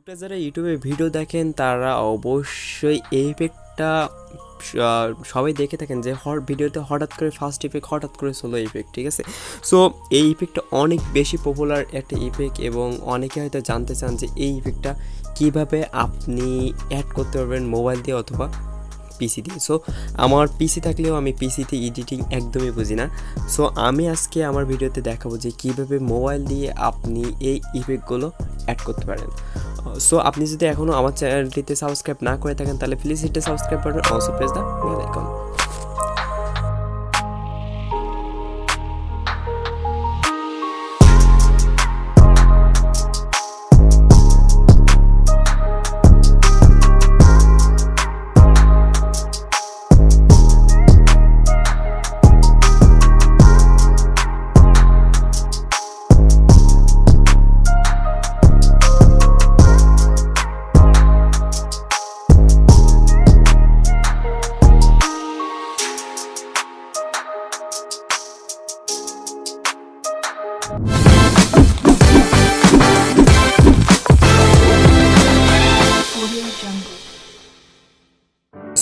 ইউটিউবটা যারা ইউটিউবে ভিডিও দেখেন তারা অবশ্যই এই ইফেক্টটা সবাই দেখে থাকেন যে ভিডিওতে হঠাৎ করে ফার্স্ট ইফেক্ট, হঠাৎ করে সোলো ইফেক্ট, ঠিক আছে। সো এই ইফেক্টটা অনেক বেশি পপুলার একটা ইফেক্ট এবং অনেকে হয়তো জানতে চান যে এই ইফেক্টটা কীভাবে আপনি অ্যাড করতে পারবেন মোবাইল দিয়ে অথবা পিসি দিয়ে। সো আমার পিসি থাকলেও আমি পিসিতে এডিটিং একদমই বুঝি না। সো আমি আজকে আমার ভিডিওতে দেখাবো যে কীভাবে মোবাইল দিয়ে আপনি এই ইফেক্টগুলো অ্যাড করতে পারেন। সো আপনি যদি এখনও আমার চ্যানেলটিতে সাবস্ক্রাইব না করে থাকেন তাহলে please hit the subscribe button, also press the bell icon.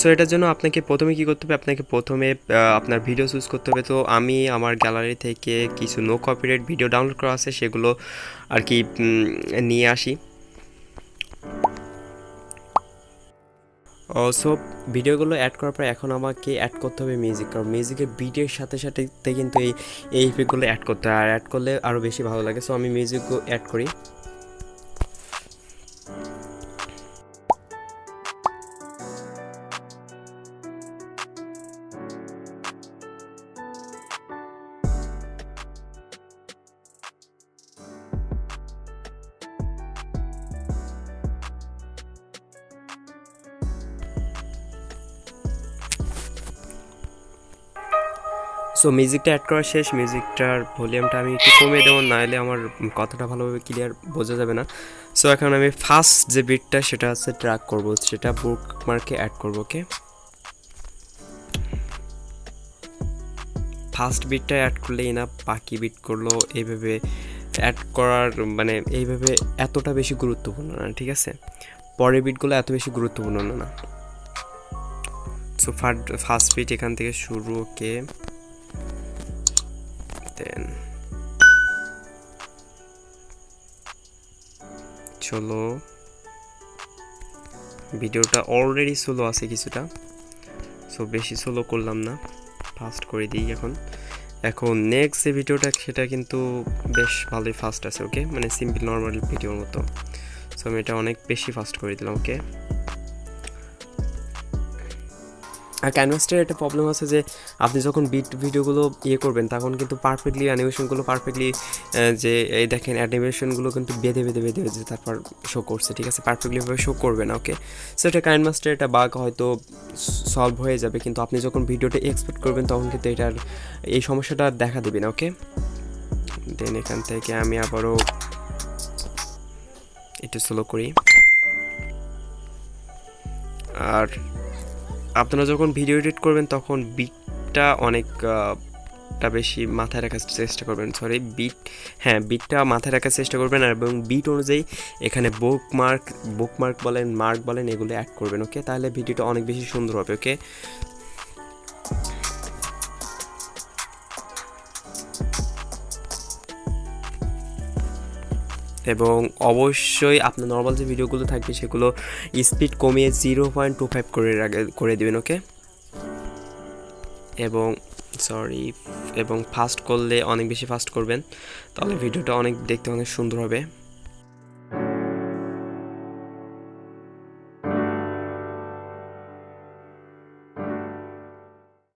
So এটার জন্য আপনাকে প্রথমে কী করতে হবে, আপনাকে প্রথমে আপনার ভিডিও চুজ করতে হবে। তো আমি আমার গ্যালারি থেকে কিছু নো কপিরাইট ভিডিও ডাউনলোড করা আছে সেগুলো আর কি নিয়ে আসি। সো ভিডিওগুলো অ্যাড করার পর এখন আমাকে অ্যাড করতে হবে মিউজিক, কারণ মিউজিকের বিটের সাথে সাথে কিন্তু এই ইফেক্টগুলো অ্যাড করতে হয়, আর অ্যাড করলে আরও বেশি ভালো লাগে। সো আমি মিউজিকও অ্যাড করি। সো মিউজিকটা অ্যাড করা শেষ। মিউজিকটার ভলিউমটা আমি একটু কমিয়ে দেবো, নাহলে আমার কথাটা ভালোভাবে ক্লিয়ার বোঝা যাবে না। সো এখন আমি ফার্স্ট যে বিটটা সেটা হচ্ছে ট্র্যাক করবো, সেটা বুকমার্কে অ্যাড করবো। ওকে, ফার্স্ট বিটটা অ্যাড করলেই না, বাকি বিটগুলো এইভাবে অ্যাড করার মানে এইভাবে এতটা বেশি গুরুত্বপূর্ণ না, ঠিক আছে। পরের বিটগুলো এত বেশি গুরুত্বপূর্ণ না। সো ফার্স্ট বিট এখান থেকে শুরু। ওকে, দেন চলো, ভিডিওটা অলরেডি স্লো আছে কিছুটা, সো বেশি স্লো করলাম না, ফাস্ট করে দিই। এখন নেক্সট যে ভিডিওটা সেটা কিন্তু বেশ ভালোই ফাস্ট আছে। ওকে, মানে সিম্পল নর্মাল ভিডিওর মতো। সো আমি এটা অনেক বেশি ফাস্ট করে দিলাম। ওকে, আর ক্যানভাসটার একটা প্রবলেম আছে যে আপনি যখন ভিডিওগুলো করবেন তখন কিন্তু পারফেক্টলি অ্যানিমেশনগুলো পারফেক্টলি যে এই দেখেন অ্যানিমেশনগুলো কিন্তু বেঁধে যে তারপর শো করছে, ঠিক আছে, পারফেক্টলিভাবে শো করবে না। ওকে, সো এটা কাইনমাস্টার একটা বাগ হয়তো সলভ হয়ে যাবে, কিন্তু আপনি যখন ভিডিওটা এক্সপোর্ট করবেন তখন কিন্তু এটার এই সমস্যাটা দেখা দেবে না। ওকে, দেন এখান থেকে আমি আবারও একটু স্লো করি। আর আপনারা যখন ভিডিও এডিট করবেন তখন বিটটা অনেকটা বেশি মাথায় রাখার চেষ্টা করবেন, বিটটা মাথায় রাখার চেষ্টা করবেন, এবং বিট অনুযায়ী এখানে বুকমার্ক বলেন, মার্ক বলেন, এগুলো অ্যাড করবেন। ওকে, তাহলে ভিডিওটা অনেক বেশি সুন্দর হবে। ওকে, এবং অবশ্যই আপনার নর্মাল যে ভিডিওগুলো থাকবে সেগুলো স্পিড কমিয়ে 0.25 করে দেবেন। ওকে, এবং ফাস্ট করলে অনেক বেশি ফাস্ট করবেন, তাহলে ভিডিওটা দেখতে অনেক সুন্দর হবে।